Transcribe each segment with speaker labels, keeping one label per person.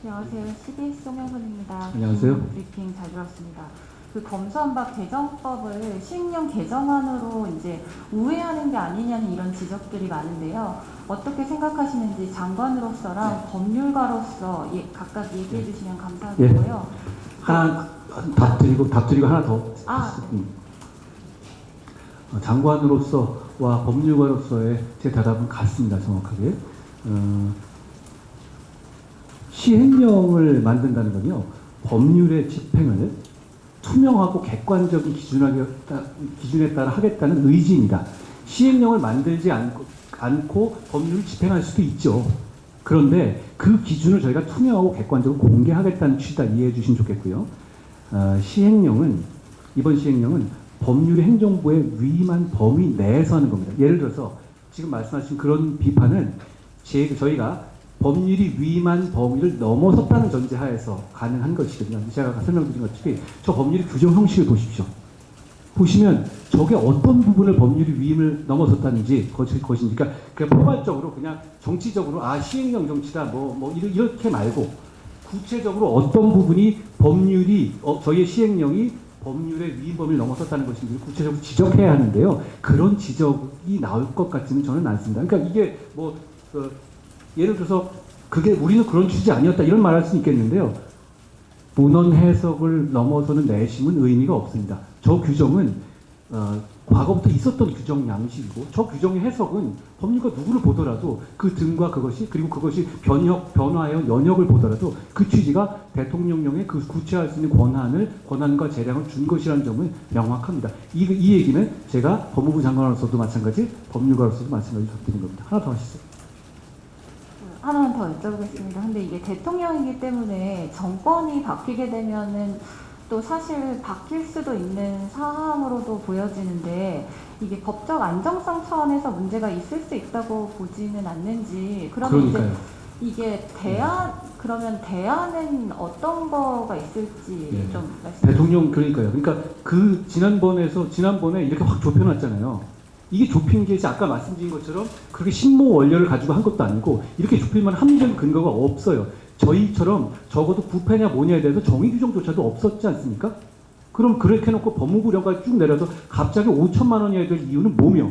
Speaker 1: 안녕하세요. CBS 송영선입니다.
Speaker 2: 안녕하세요.
Speaker 1: 브리핑 잘 들었습니다. 그 검수완박 개정법을 시행령 개정안으로 이제 우회하는 게 아니냐는 이런 지적들이 많은데요. 어떻게 생각하시는지 장관으로서랑 법률가로서 각각 얘기해 주시면 감사하겠고요.
Speaker 2: 하나 답 드리고 하나 더. 장관으로서와 법률가로서의 제 대답은 같습니다. 정확하게. 시행령을 만든다는 건요, 법률의 집행을 투명하고 객관적인 기준에 따라 하겠다는 의지입니다. 시행령을 만들지 않고 법률을 집행할 수도 있죠. 그런데 그 기준을 저희가 투명하고 객관적으로 공개하겠다는 취지다 이해해 주시면 좋겠고요. 이번 시행령은 법률의 행정부에 위임한 범위 내에서 하는 겁니다. 예를 들어서 지금 말씀하신 그런 비판은 저희가 법률이 위임한 범위를 넘어섰다는 전제하에서 가능한 것이거든요. 제가 설명드린 것처럼 저 법률의 규정 형식을 보십시오. 보시면 저게 어떤 부분을 법률이 위임을 넘어섰다는지 것인지, 그러니까 포괄적으로 그냥 정치적으로 시행령 정치다 이렇게 말고 구체적으로 어떤 부분이 저희의 시행령이 법률의 위임 범위를 넘어섰다는 것인지 구체적으로 지적해야 하는데요. 그런 지적이 나올 것 같지는 저는 않습니다. 그러니까 이게 예를 들어서 그게 우리는 그런 취지 아니었다 이런 말할 수는 있겠는데요. 문헌 해석을 넘어서는 내심은 의미가 없습니다. 저 규정은 과거부터 있었던 규정 양식이고 저 규정의 해석은 법률가 누구를 보더라도 그 등과 그리고 그것이 변화의 연역을 보더라도 그 취지가 대통령령에 그 구체할 수 있는 권한과 재량을 준 것이라는 점은 명확합니다. 이 얘기는 제가 법무부 장관으로서도 마찬가지, 법률가로서도 마찬가지 드린 겁니다. 하나 더 하시죠.
Speaker 1: 하나만 더 여쭤보겠습니다. 근데 이게 대통령이기 때문에 정권이 바뀌게 되면은 또 사실 바뀔 수도 있는 사항으로도 보여지는데 이게 법적 안정성 차원에서 문제가 있을 수 있다고 보지는 않는지. 그러면 이게 그러면 대안은 어떤 거가 있을지 좀 말씀해 주세요.
Speaker 2: 대통령 그러니까 지난번에 이렇게 확 좁혀놨잖아요. 이게 좁힌 게 아까 말씀드린 것처럼 그렇게 신모 원료를 가지고 한 것도 아니고 이렇게 좁힐 만한 합리적인 근거가 없어요. 저희처럼 적어도 부패냐 뭐냐에 대해서 정의 규정조차도 없었지 않습니까? 그럼 그렇게 해놓고 법무부령까지 쭉 내려서 갑자기 5천만 원이어야 될 이유는 뭐며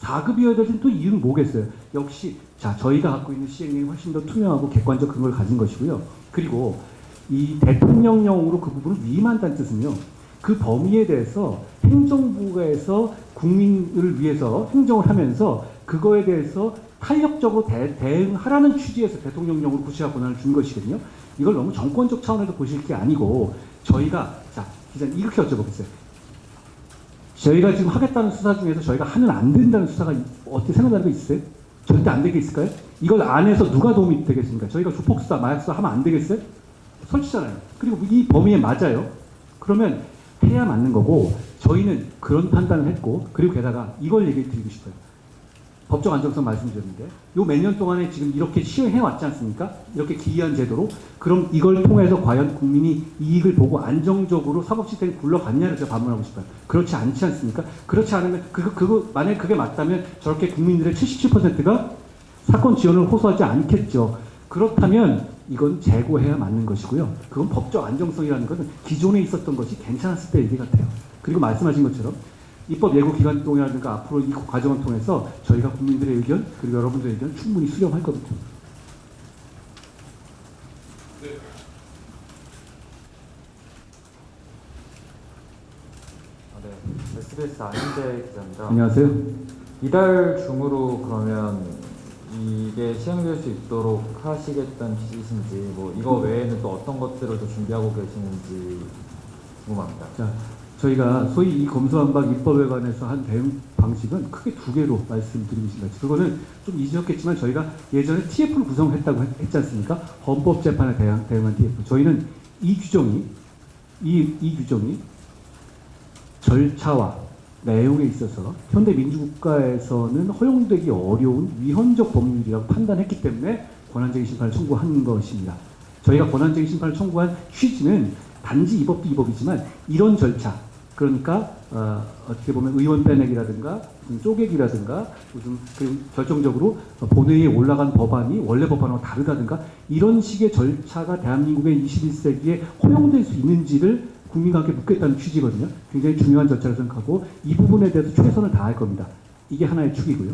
Speaker 2: 4급이어야 될 또 이유는 뭐겠어요? 역시 저희가 갖고 있는 시행령이 훨씬 더 투명하고 객관적 근거를 가진 것이고요. 그리고 이 대통령령으로 그 부분을 위임한다는 뜻은요, 그 범위에 대해서 행정부에서 국민을 위해서 행정을 하면서 그거에 대해서 탄력적으로 대응하라는 취지에서 대통령령으로 구체화 권한을 준 것이거든요. 이걸 너무 정권적 차원에서 보실 게 아니고 저희가 기자님 이렇게 여쭤보겠어요. 저희가 지금 하겠다는 수사 중에서 저희가 하면 안 된다는 수사가 어떻게 생각나는 거 있어요? 절대 안 되게 있을까요? 이걸 안 해서 누가 도움이 되겠습니까? 저희가 조폭수사, 마약수사 하면 안 되겠어요? 설치잖아요. 그리고 이 범위에 맞아요. 그러면 해야 맞는 거고 저희는 그런 판단을 했고, 그리고 게다가 이걸 얘기 드리고 싶어요. 법적 안정성 말씀드렸는데 요 몇 년 동안에 지금 이렇게 시행해 왔지 않습니까? 이렇게 기이한 제도로. 그럼 이걸 통해서 과연 국민이 이익을 보고 안정적으로 사법 시스템이 굴러갔냐를 제가 반문하고 싶어요. 그렇지 않지 않습니까? 그렇지 않으면 만약에 그게 맞다면 저렇게 국민들의 77%가 사건 지원을 호소하지 않겠죠. 그렇다면 이건 재고해야 맞는 것이고요. 그건 법적 안정성이라는 것은 기존에 있었던 것이 괜찮았을 때 얘기 같아요. 그리고 말씀하신 것처럼 입법 예고 기간 동안이라든가 앞으로 이 과정을 통해서 저희가 국민들의 의견 그리고 여러분들의 의견 충분히 수렴할 겁니다.
Speaker 3: SBS 안인재 기자입니다.
Speaker 2: 안녕하세요.
Speaker 3: 이달 중으로 그러면 이게 시행될 수 있도록 하시겠다는 취지신지, 이거 외에는 또 어떤 것들을 더 준비하고 계시는지 궁금합니다.
Speaker 2: 저희가 소위 이 검수완박 입법에 관해서 한 대응 방식은 크게 두 개로 말씀드리고 있습니다. 그거는 좀 잊으셨겠지만 저희가 예전에 TF를 구성했다고 했지 않습니까? 헌법재판에 대응한 TF. 저희는 이 규정이 절차와 내용에 있어서 현대 민주국가에서는 허용되기 어려운 위헌적 법률이라고 판단했기 때문에 권한쟁의 심판을 청구한 것입니다. 저희가 권한쟁의 심판을 청구한 취지는 단지 이 법도 이 법이지만 이런 절차, 그러니까 어떻게 보면 의원 빼내기라든가 무슨 쪼개기라든가 무슨 그리고 결정적으로 본회의에 올라간 법안이 원래 법안하고 다르다든가 이런 식의 절차가 대한민국의 21세기에 허용될 수 있는지를 국민과 함께 묻겠다는 취지거든요. 굉장히 중요한 절차를 생각하고 이 부분에 대해서 최선을 다할 겁니다. 이게 하나의 축이고요.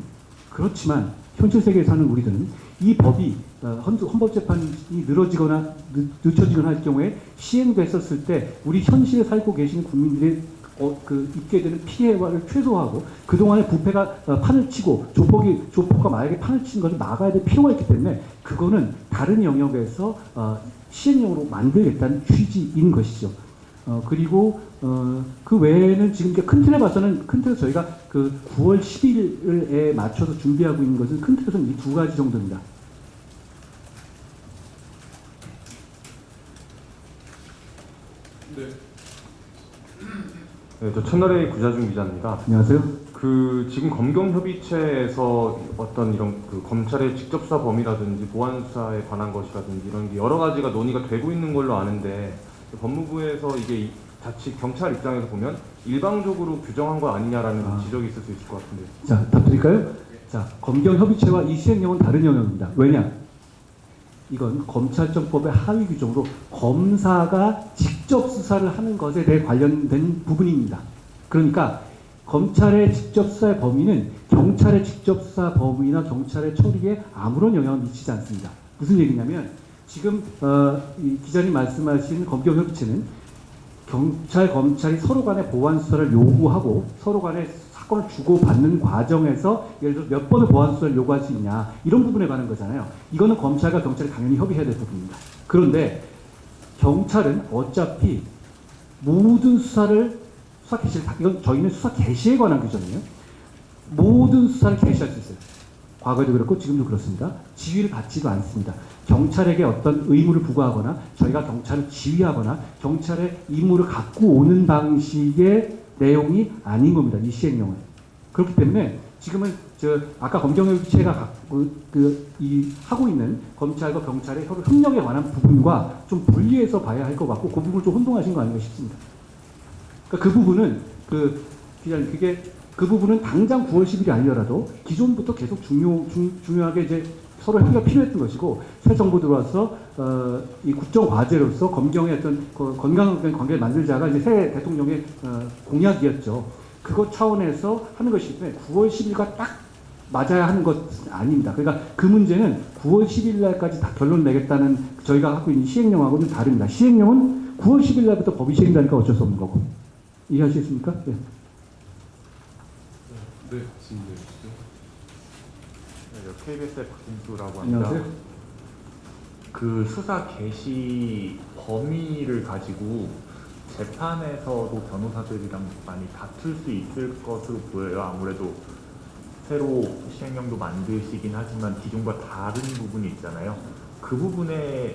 Speaker 2: 그렇지만 현실 세계에 사는 우리들은 이 법이 헌법재판이 늘어지거나 늦춰지거나 할 경우에 시행됐었을 때 우리 현실에 살고 계시는 국민들이 입게 되는 피해를 최소화하고 그동안에 부패가 판을 치고 조폭과 마약에 판을 친 것을 막아야 될 필요가 있기 때문에 그거는 다른 영역에서 시행령으로 만들겠다는 취지인 것이죠. 그리고 그 외에는 지금 이제 큰 틀에 봐서는 큰 틀에서 저희가 그 9월 10일에 맞춰서 준비하고 있는 것은 큰 틀에서는 이 두 가지 정도입니다.
Speaker 4: 네, 저 채널A 구자중 기자입니다.
Speaker 2: 안녕하세요.
Speaker 4: 그 지금 검경협의체에서 어떤 이런 그 검찰의 직접 수사 범위라든지 보안 수사에 관한 것이라든지 이런 게 여러 가지가 논의가 되고 있는 걸로 아는데 법무부에서 이게 자칫 경찰 입장에서 보면 일방적으로 규정한 거 아니냐라는 지적이 있을 수 있을 것 같은데.
Speaker 2: 자, 답 드릴까요? 자, 검경협의체와 이 시행령은 다른 영역입니다. 왜냐? 이건 검찰청법의 하위 규정으로 검사가 직접 수사를 하는 것에 대해 관련된 부분입니다. 그러니까 검찰의 직접 수사의 범위는 경찰의 직접 수사 범위나 경찰의 처리에 아무런 영향을 미치지 않습니다. 무슨 얘기냐면 지금 이 기자님 말씀하신 검경협의체는 경찰, 검찰이 서로 간의 보안 수사를 요구하고 서로 간에 사건을 주고받는 과정에서 예를 들어 몇 번의 보안 수사를 요구할 수 있냐 이런 부분에 관한 거잖아요. 이거는 검찰과 경찰이 당연히 협의해야 될 부분입니다. 그런데 경찰은 어차피 모든 수사를 수사 개시를 이건 저희는 수사 개시에 관한 규정이에요. 모든 수사를 개시할 수 있어요. 과거에도 그렇고 지금도 그렇습니다. 지휘를 받지도 않습니다. 경찰에게 어떤 의무를 부과하거나 저희가 경찰을 지휘하거나 경찰의 임무를 갖고 오는 방식의 내용이 아닌 겁니다. 이 시행령은. 그렇기 때문에 지금은 아까 검경협의체가 하고 있는 검찰과 경찰의 서로 협력에 관한 부분과 좀 분리해서 봐야 할 것 같고 그 부분을 좀 혼동하신 거 아닌가 싶습니다. 그러니까 그 부분은 기자님 그 부분은 당장 9월 10일이 아니더라도 기존부터 계속 중요하게 이제 서로 협의가 필요했던 것이고 새 정부 들어와서 이 국정 과제로서 검경의 어떤 건강한 관계를 만들자가 이제 새 대통령의 공약이었죠. 그것 차원에서 하는 것이기 때문에 9월 10일과 딱 맞아야 하는 것 아닙니다. 그러니까 그 문제는 9월 10일 날까지 다 결론 내겠다는 저희가 하고 있는 시행령하고는 다릅니다. 시행령은 9월 10일 날부터 법이 시행되니까 어쩔 수 없는 거고. 이해하시겠습니까? 네.
Speaker 4: 네, 질문해 주시죠. 네, KBS의 박진수라고 합니다.
Speaker 2: 안녕하세요.
Speaker 5: 그 수사 개시 범위를 가지고 재판에서도 변호사들이랑 많이 다툴 수 있을 것으로 보여요. 아무래도 새로 시행령도 만드시긴 하지만 기존과 다른 부분이 있잖아요. 그 부분에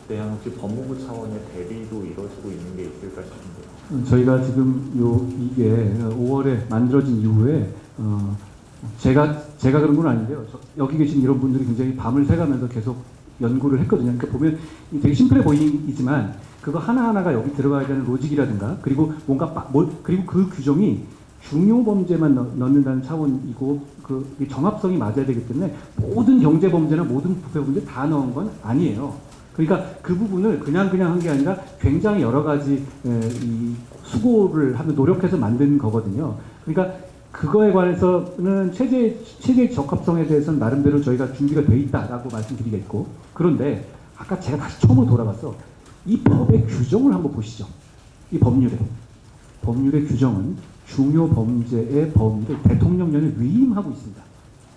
Speaker 5: 대한 혹시 법무부 차원의 대비도 이루어지고 있는 게 있을까 싶은데요.
Speaker 2: 저희가 지금 이게 5월에 만들어진 이후에 제가 그런 건 아닌데요. 여기 계신 이런 분들이 굉장히 밤을 새가면서 계속 연구를 했거든요. 그러니까 보면 되게 심플해 보이지만 그거 하나하나가 여기 들어가야 되는 로직이라든가 그리고 그리고 그 규정이 중요 범죄만 넣는다는 차원이고 그 정합성이 맞아야 되기 때문에 모든 경제 범죄나 모든 부패 범죄 다 넣은 건 아니에요. 그러니까 그 부분을 그냥 한 게 아니라 굉장히 여러 가지 이 수고를 하며 노력해서 만든 거거든요. 그러니까 그거에 관해서는 체제 적합성에 대해서는 나름대로 저희가 준비가 돼 있다라고 말씀드리겠고 그런데 아까 제가 다시 처음으로 돌아가서 이 법의 규정을 한번 보시죠. 이 법률의 규정은 중요 범죄의 범위를 대통령령에 위임하고 있습니다.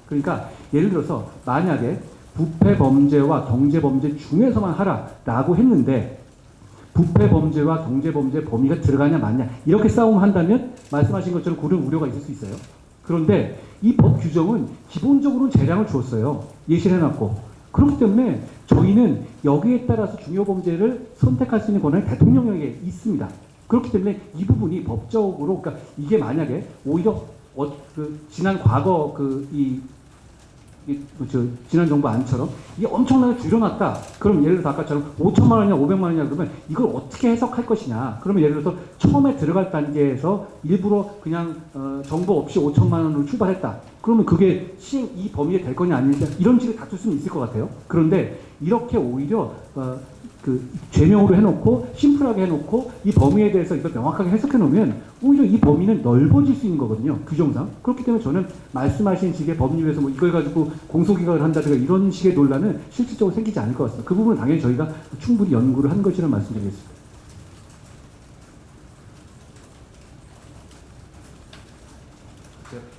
Speaker 2: 그러니까 예를 들어서 만약에 부패 범죄와 경제 범죄 중에서만 하라라고 했는데 부패 범죄와 경제 범죄 범위가 들어가냐 마냐 이렇게 싸움한다면 말씀하신 것처럼 그런 우려가 있을 수 있어요. 그런데 이 법 규정은 기본적으로 재량을 주었어요. 예시를 해놨고 그렇기 때문에 저희는 여기에 따라서 중요 범죄를 선택할 수 있는 권한이 대통령에게 있습니다. 그렇기 때문에 이 부분이 법적으로 그러니까 이게 만약에 오히려 지난 과거 이 지난 정부 안처럼 이게 엄청나게 줄여놨다. 그럼 예를 들어서 아까처럼 5천만 원이냐 500만 원이냐 그러면 이걸 어떻게 해석할 것이냐. 그러면 예를 들어서 처음에 들어갈 단계에서 일부러 그냥 정보 없이 5천만 원으로 출발했다. 그러면 그게 이 범위에 될 거냐 아니냐 이런 식으로 다툴 수는 있을 것 같아요. 그런데 이렇게 오히려 죄명으로 해놓고 심플하게 해놓고 이 범위에 대해서 이걸 명확하게 해석해 놓으면 오히려 이 범위는 넓어질 수 있는 거거든요. 규정상. 그렇기 때문에 저는 말씀하신 식의 법률에서 뭐 이걸 가지고 공소기각을 한다든가 이런 식의 논란은 실질적으로 생기지 않을 것 같습니다. 그 부분은 당연히 저희가 충분히 연구를 한 것이라는 말씀드리겠습니다.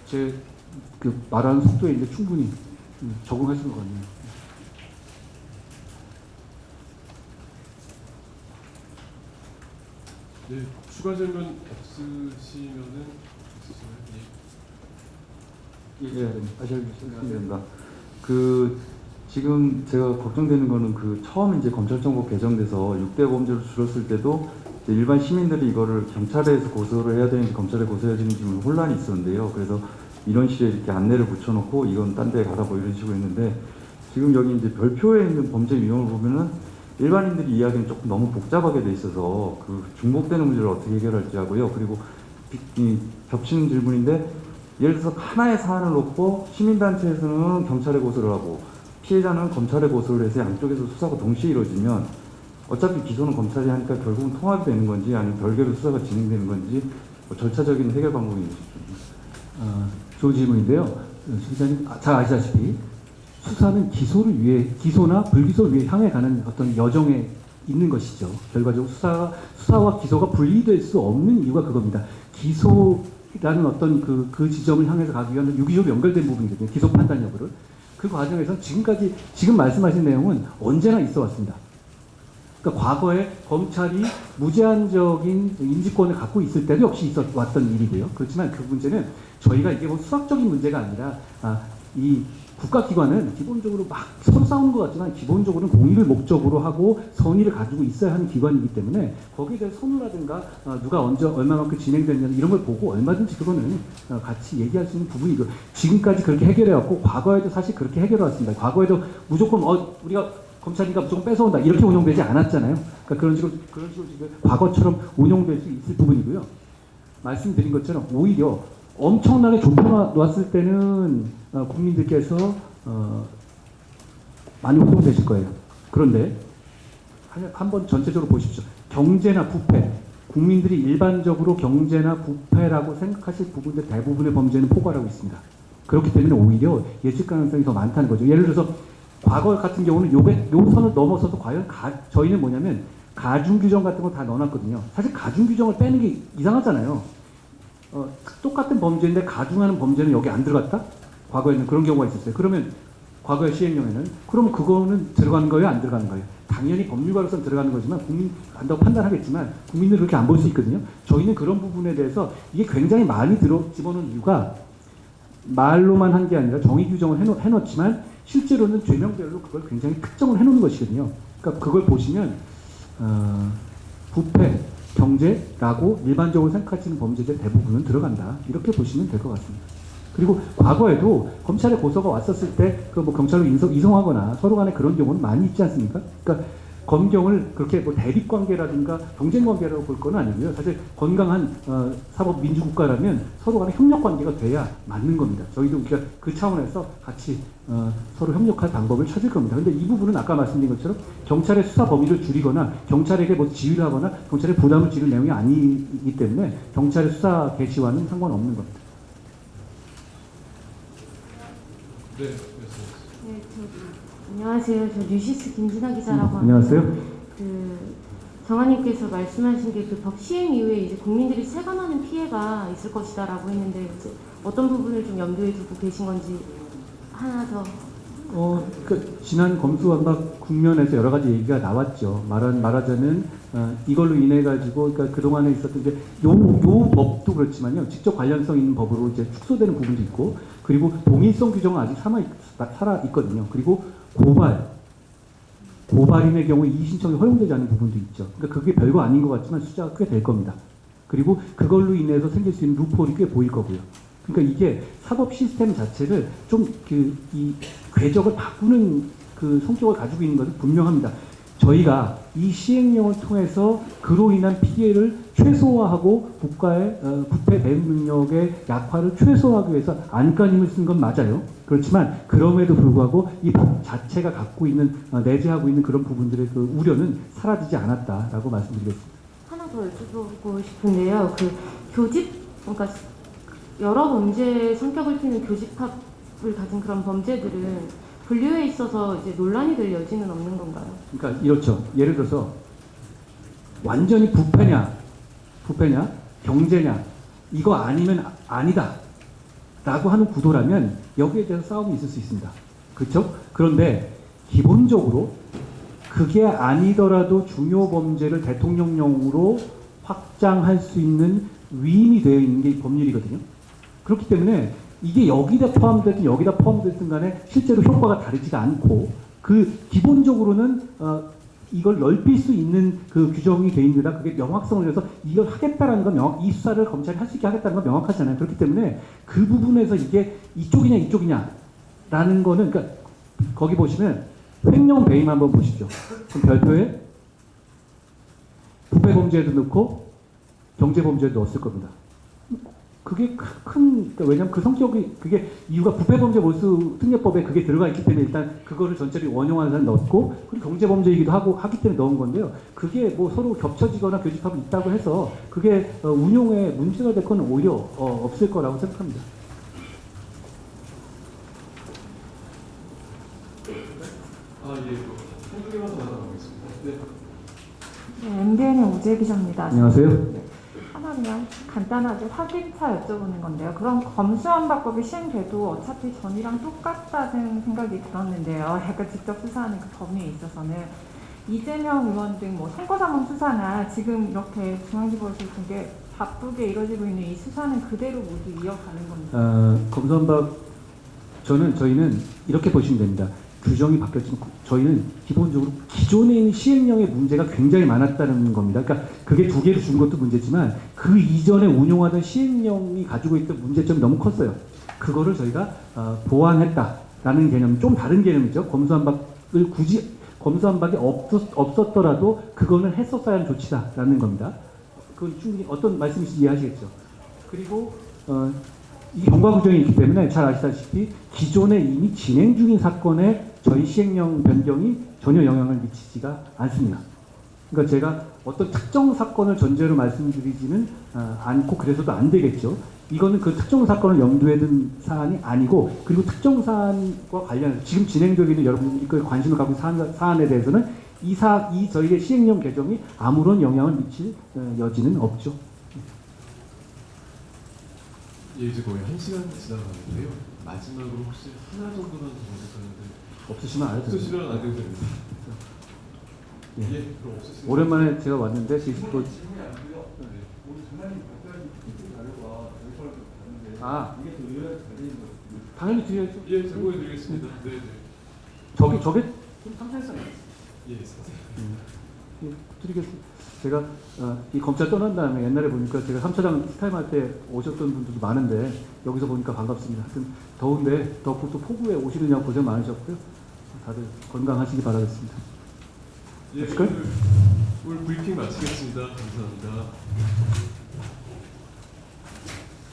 Speaker 2: 제 말하는 속도에 이제 충분히 적응하시는 것 같네요.
Speaker 6: 네, 추가 질문 없으시면은
Speaker 3: 예, 알겠습니다. 지금 제가 걱정되는 거는 처음 이제 검찰청법 개정돼서 6대 범죄로 줄었을 때도 이제 일반 시민들이 이거를 경찰에서 고소를 해야 되는지 검찰에 고소해야 되는지 혼란이 있었는데요. 그래서 이런 식의 이렇게 안내를 붙여놓고 이건 딴 데 가라 뭐 이런 식으로 했는데 지금 여기 이제 별표에 있는 범죄 유형을 보면은 일반인들이 이해하기는 조금 너무 복잡하게 돼 있어서 중복되는 문제를 어떻게 해결할지 하고요. 그리고 겹치는 질문인데 예를 들어서 하나의 사안을 놓고 시민단체에서는 경찰에 고소를 하고 피해자는 검찰에 고소를 해서 양쪽에서 수사가 동시에 이루어지면 어차피 기소는 검찰이 하니까 결국은 통합이 되는 건지 아니면 별개로 수사가 진행되는 건지 뭐 절차적인 해결 방법이 있는지
Speaker 2: 좋은 질문인데요. 기자님 잘 아시다시피 수사는 기소나 불기소를 위해 향해 가는 어떤 여정에 있는 것이죠. 결과적으로 수사와 기소가 분리될 수 없는 이유가 그겁니다. 기소라는 어떤 그 지점을 향해서 가기 위한 유기적으로 연결된 부분이거든요. 기소 판단 여부를. 그 과정에서 지금 말씀하신 내용은 언제나 있어 왔습니다. 그러니까 과거에 검찰이 무제한적인 인지권을 갖고 있을 때도 역시 있어 왔던 일이고요. 그렇지만 그 문제는 저희가 이게 뭐 수학적인 문제가 아니라 이 국가기관은 기본적으로 막 서로 싸우는 것 같지만 기본적으로는 공의를 목적으로 하고 선의를 가지고 있어야 하는 기관이기 때문에 거기에 대한 선우라든가 누가 언제 얼마만큼 진행됐냐 이런 걸 보고 얼마든지 그거는 같이 얘기할 수 있는 부분이고 지금까지 그렇게 해결해왔고 과거에도 사실 그렇게 해결해왔습니다. 과거에도 무조건 우리가 검찰이니까 무조건 뺏어온다 이렇게 운영되지 않았잖아요. 그러니까 그런 식으로 지금 과거처럼 운영될 수 있을 부분이고요. 말씀드린 것처럼 오히려 엄청나게 좁혀놨을 때는 국민들께서 많이 호통되실 거예요. 그런데 한번 전체적으로 보십시오. 경제나 부패, 국민들이 일반적으로 경제나 부패라고 생각하실 부분들 대부분의 범죄는 포괄하고 있습니다. 그렇기 때문에 오히려 예측 가능성이 더 많다는 거죠. 예를 들어서 과거 같은 경우는 요 선을 넘어서도 과연 저희는 뭐냐면 가중 규정 같은 거 다 넣어놨거든요. 사실 가중 규정을 빼는 게 이상하잖아요. 똑같은 범죄인데 가중하는 범죄는 여기 안 들어갔다? 과거에는 그런 경우가 있었어요. 그러면 과거의 시행령에는 그러면 그거는 들어가는 거예요? 안 들어가는 거예요? 당연히 법률가로서는 들어가는 거지만 국민 간다고 판단하겠지만 국민들은 그렇게 안 볼 수 있거든요. 저희는 그런 부분에 대해서 이게 굉장히 많이 집어넣은 이유가 말로만 한 게 아니라 정의 규정을 해놓지만 실제로는 죄명별로 그걸 굉장히 특정을 해놓는 것이거든요. 그러니까 그걸 보시면 부패, 경제라고 일반적으로 생각하시는 범죄들 대부분은 들어간다. 이렇게 보시면 될 것 같습니다. 그리고 과거에도 검찰에 고소가 왔었을 때 그 뭐 경찰로 이송하거나 서로 간에 그런 경우는 많이 있지 않습니까? 그러니까 검경을 그렇게 뭐 대립 관계라든가 경쟁 관계라고 볼 건 아니고요. 사실 건강한 사법 민주국가라면 서로 간에 협력 관계가 돼야 맞는 겁니다. 저희도 그러니까 그 차원에서 같이 서로 협력할 방법을 찾을 겁니다. 근데 이 부분은 아까 말씀드린 것처럼 경찰의 수사 범위를 줄이거나 경찰에게 뭐 지휘를 하거나 경찰에 부담을 지는 내용이 아니기 때문에 경찰의 수사 개시와는 상관없는 겁니다.
Speaker 6: 네,
Speaker 7: 네, 안녕하세요. 저 뉴시스 김진아 기자라고 합니다.
Speaker 2: 안녕하세요.
Speaker 7: 정아님께서 말씀하신 게 그 법 시행 이후에 이제 국민들이 체감하는 피해가 있을 것이다라고 했는데 이제 어떤 부분을 좀 염두에 두고 계신 건지 하나 더.
Speaker 2: 지난 검수완박 국면에서 여러 가지 얘기가 나왔죠. 말하자면 이걸로 인해 가지고 그러니까 그 동안에 있었던 이제 요 법도 그렇지만요. 직접 관련성 있는 법으로 이제 축소되는 부분도 있고, 그리고 동일성 규정은 아직 살아 있거든요. 그리고 고발인의 경우 이의 신청이 허용되지 않는 부분도 있죠. 그러니까 그게 별거 아닌 것 같지만 숫자가 꽤 될 겁니다. 그리고 그걸로 인해서 생길 수 있는 루폴이 꽤 보일 거고요. 그러니까 이게 사법 시스템 자체를 좀 이 궤적을 바꾸는 그 성격을 가지고 있는 것은 분명합니다. 저희가 이 시행령을 통해서 그로 인한 피해를 최소화하고 국가의 부패 배분 능력의 약화를 최소화하기 위해서 안간힘을 쓴 건 맞아요. 그렇지만 그럼에도 불구하고 이 법 자체가 갖고 있는 내재하고 있는 그런 부분들의 그 우려는 사라지지 않았다라고 말씀드리겠습니다.
Speaker 7: 하나 더 여쭤보고 싶은데요. 그 교집, 그러니까 여러 범죄 성격을 띠는 교집합을 가진 그런 범죄들은 분류에 있어서 이제 논란이 될 여지는 없는 건가요?
Speaker 2: 그러니까 이렇죠. 예를 들어서 완전히 부패냐, 경제냐, 이거 아니면 아니다라고 하는 구도라면 여기에 대해서 싸움이 있을 수 있습니다. 그렇죠? 그런데 기본적으로 그게 아니더라도 중요 범죄를 대통령령으로 확장할 수 있는 위임이 되어 있는 게 법률이거든요. 그렇기 때문에 이게 여기다 포함됐든 여기다 포함됐든 간에 실제로 효과가 다르지가 않고 그 기본적으로는 이걸 넓힐 수 있는 그 규정이 돼 있는데다 그게 명확성을 내서 이걸 하겠다라는 건 이 수사를 검찰이 할 수 있게 하겠다는 건 명확하잖아요. 그렇기 때문에 그 부분에서 이게 이쪽이냐라는 거는 그러니까 거기 보시면 횡령 배임 한번 보십시오. 그럼 별표에 부패 범죄에도 넣고 경제 범죄에도 넣었을 겁니다. 그게 그러니까 왜냐면 그 성격이 그게 이유가 부패범죄 몰수 특례법에 그게 들어가 있기 때문에 일단 그거를 전체를 원용하는 사람 넣었고 그리고 경제범죄이기도 하기 때문에 넣은 건데요. 그게 뭐 서로 겹쳐지거나 교집합이 있다고 해서 그게 운용에 문제가 될 건 오히려 없을 거라고 생각합니다.
Speaker 6: 한두 개만 더 나눠보겠습니다. 네.
Speaker 1: 네, MBN의 오재 기자입니다.
Speaker 2: 안녕하세요.
Speaker 1: 하나 그냥 간단하게 확인차 여쭤보는 건데요. 그럼 검수완박법이 시행돼도 어차피 전이랑 똑같다는 생각이 들었는데요. 약간 직접 수사하는 그 범위에 있어서는 이재명 의원 등 뭐 선거자문 수사나 지금 이렇게 중앙지법에서 되게 바쁘게 이루어지고 있는 이 수사는 그대로 모두 이어가는 겁니다.
Speaker 2: 검수완박 저희는 이렇게 보시면 됩니다. 규정이 바뀌었지만 저희는 기본적으로 기존에 있는 시행령의 문제가 굉장히 많았다는 겁니다. 그러니까 그게 두 개를 준 것도 문제지만 그 이전에 운용하던 시행령이 가지고 있던 문제점이 너무 컸어요. 그거를 저희가 보완했다라는 개념, 좀 다른 개념이죠. 검수완박을 굳이 검수완박이 없었더라도 그거는 했었어야 하는 조치다라는 겁니다. 그건 충분히 어떤 말씀이신지 이해하시겠죠. 그리고 이 경과 규정이 있기 때문에 잘 아시다시피 기존에 이미 진행 중인 사건에 저희 시행령 변경이 전혀 영향을 미치지가 않습니다. 그러니까 제가 어떤 특정 사건을 전제로 말씀드리지는 않고 그래서도 안 되겠죠. 이거는 그 특정 사건을 염두에 둔 사안이 아니고 그리고 특정 사안과 관련해서 지금 진행되고 있는 여러분들이 그 관심을 갖고 있는 사안에 대해서는 이 저희의 시행령 개정이 아무런 영향을 미칠 여지는 없죠.
Speaker 6: 예, 이제 거의 1시간 지나가는데요. 마지막으로 혹시 하나 정도만 더 검색하는데
Speaker 2: 없으시면 안 해도 됩니다.
Speaker 6: 없으시면 안 돼도 됩니다.
Speaker 2: 예.
Speaker 6: 예, 그럼 없으시면
Speaker 2: 오랜만에 제가 왔는데 지금 또 당연히 드려야죠.
Speaker 6: 예, 제공해드리겠습니다. 네, 네.
Speaker 2: 저게 좀 상세했어요.
Speaker 6: 예,
Speaker 2: 예, 드리겠습니다. 제가 이 검찰 떠난 다음에 옛날에 보니까 제가 3차장 스타임할 때 오셨던 분들도 많은데 여기서 보니까 반갑습니다. 하여튼 더운데 또 폭우에 오시느냐고 고생 많으셨고요. 다들 건강하시기 바라겠습니다.
Speaker 6: 예, 오늘 브리핑 마치겠습니다. 감사합니다.